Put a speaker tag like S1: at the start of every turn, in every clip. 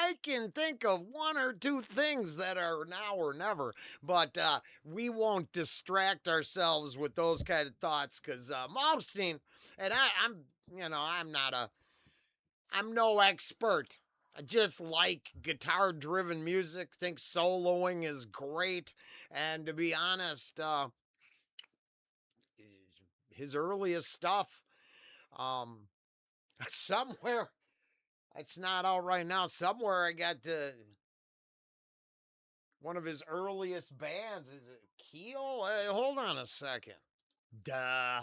S1: I can think of one or two things that are now or never, but we won't distract ourselves with those kind of thoughts because Malmsteen, and I'm not I'm no expert. I just like guitar driven music, think soloing is great, and to be honest, his earliest stuff, um, somewhere, it's not out right now. Somewhere I got one of his earliest bands. Is it Keel? Hold on a second. Duh.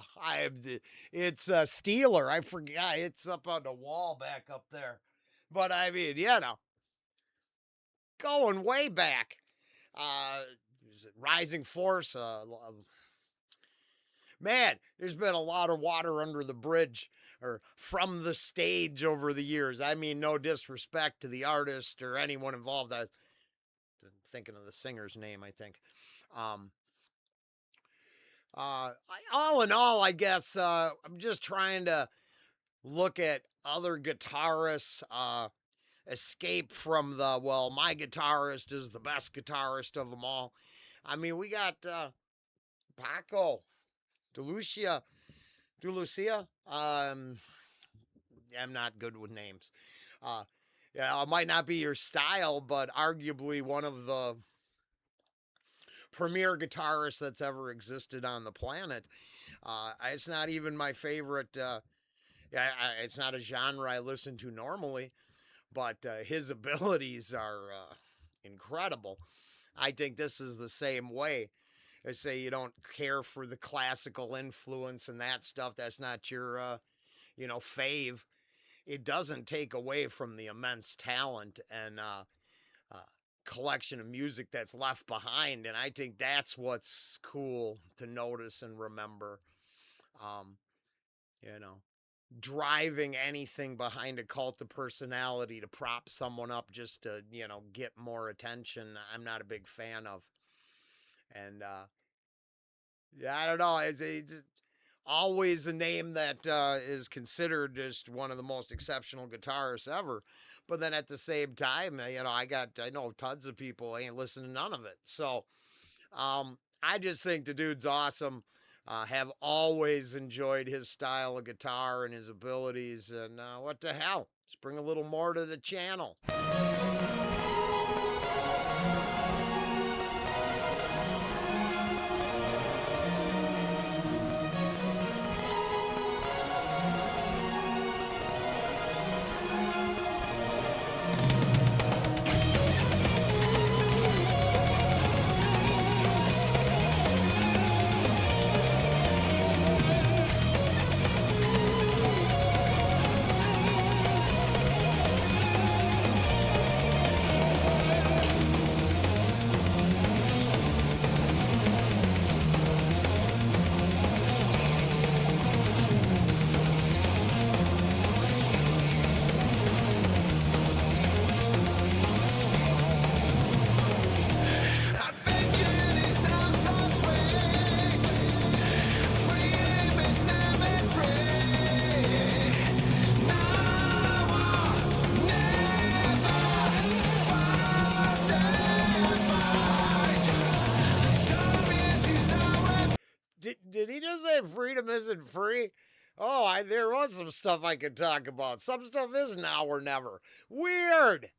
S1: It's a Steeler. I forgot. It's up on the wall back up there. But I mean, going way back. Uh, Rising Force. Man, there's been a lot of water under the bridge or from the stage over the years. I mean, no disrespect to the artist or anyone involved. I'm thinking of the singer's name, I think. Um, all in all, I guess I'm just trying to look at other guitarists, escape from my guitarist is the best guitarist of them all. I mean, we got Paco, DeLucia, DeLucia. I'm not good with names. Uh, yeah, it might not be your style, but arguably one of the premier guitarists that's ever existed on the planet. It's not even my favorite. It's not a genre I listen to normally, but his abilities are incredible. I think this is the same way. I say you don't care for the classical influence and that stuff. That's not your, fave. It doesn't take away from the immense talent and uh, collection of music that's left behind. And I think that's what's cool to notice and remember. Um, you know, Driving anything behind a cult of personality to prop someone up just to, get more attention, I'm not a big fan of. And yeah, I don't know. It's always a name that is considered just one of the most exceptional guitarists ever. But then at the same time, I know tons of people ain't listening to none of it. So I just think the dude's awesome. Have always enjoyed his style of guitar and his abilities. And what the hell? Let's bring a little more to the channel. Did he just say freedom isn't free? Oh, there was some stuff I could talk about. Some stuff is now or never. Weird.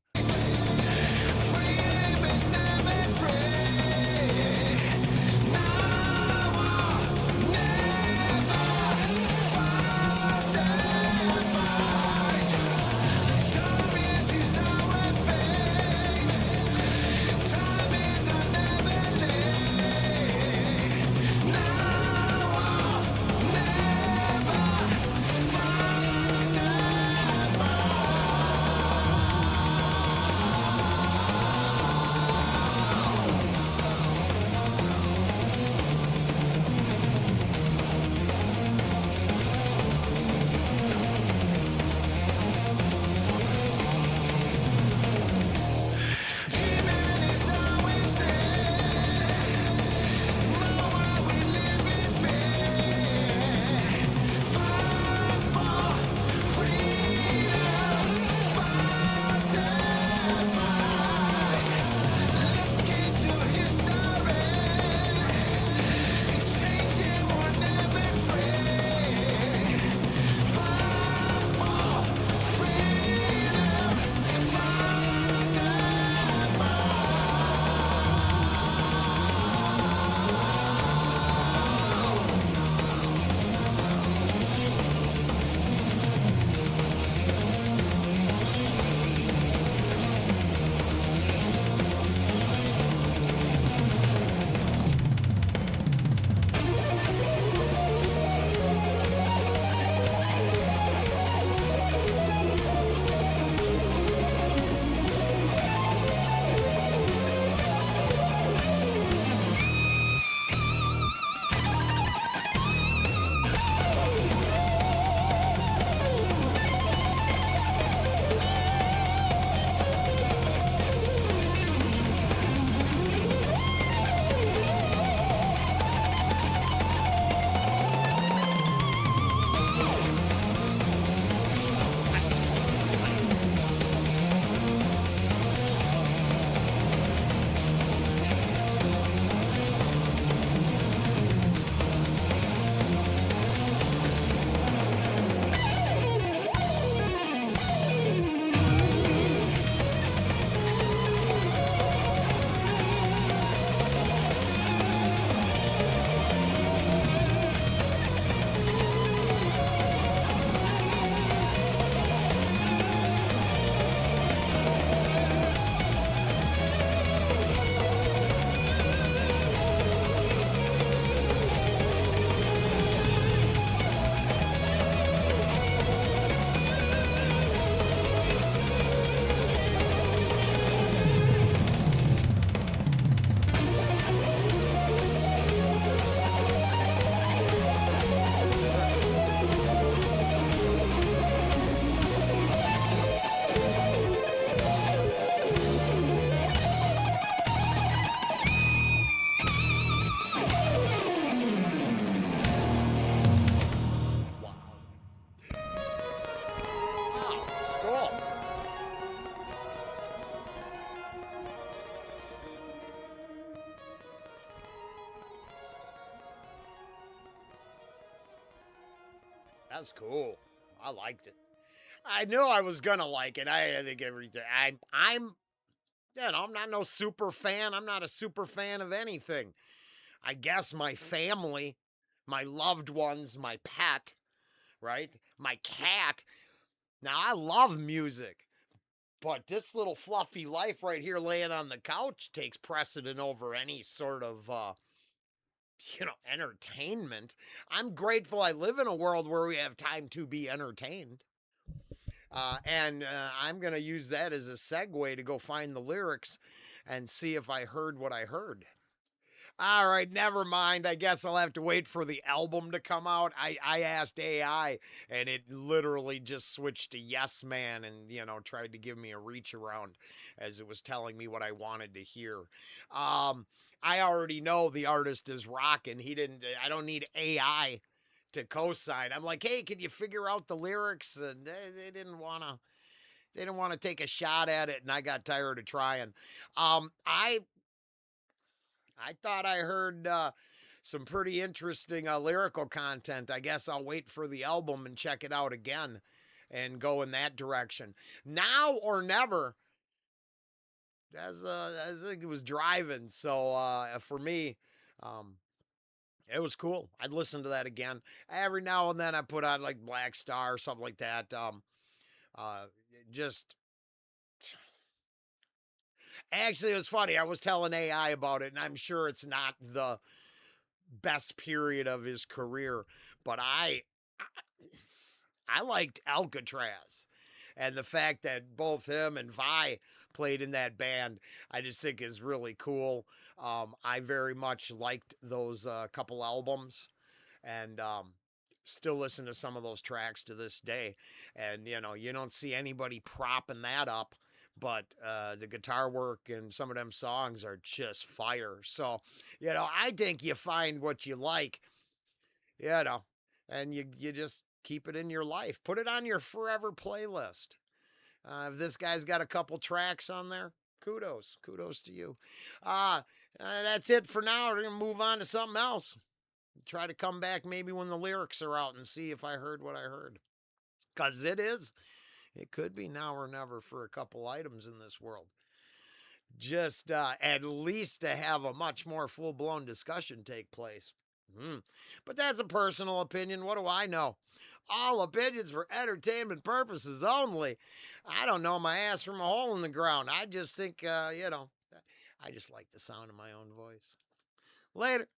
S1: That's cool. I liked it. I knew I was gonna like it. I think everything. I'm I'm not no super fan. I'm not a super fan of anything. I guess my family, my loved ones, my pet, right? My cat. Now I love music, but this little fluffy life right here laying on the couch takes precedent over any sort of entertainment. I'm grateful I live in a world where we have time to be entertained. And I'm going to use that as a segue to go find the lyrics and see if I heard what I heard. All right, never mind. I guess I'll have to wait for the album to come out. I asked AI and it literally just switched to Yes Man and, tried to give me a reach around as it was telling me what I wanted to hear. I already know the artist is rocking. I don't need AI to co-sign. I'm like, hey, can you figure out the lyrics? And they didn't want to. They didn't want to take a shot at it, and I got tired of trying. I thought I heard some pretty interesting lyrical content. I guess I'll wait for the album and check it out again, and go in that direction. Now or never. As I think it was driving, so for me, um, it was cool. I'd listen to that again. Every now and then I put on like Black Star or something like that. Uh, just Actually, it was funny. I was telling AI about it, and I'm sure it's not the best period of his career, but I liked Alcatraz, and the fact that both him and Vi played in that band, I just think is really cool. I very much liked those couple albums, and still listen to some of those tracks to this day. And you don't see anybody propping that up, but the guitar work and some of them songs are just fire. So I think you find what you like, you know, and you just keep it in your life. Put it on your forever playlist. If this guy's got a couple tracks on there, kudos to you. That's it for now. We're gonna move on to something else. Try to come back maybe when the lyrics are out and see if I heard what I heard. Because it could be now or never for a couple items in this world. Just at least to have a much more full blown discussion take place. But that's a personal opinion. What do I know? All opinions for entertainment purposes only. I don't know my ass from a hole in the ground. I just think, I just like the sound of my own voice. Later.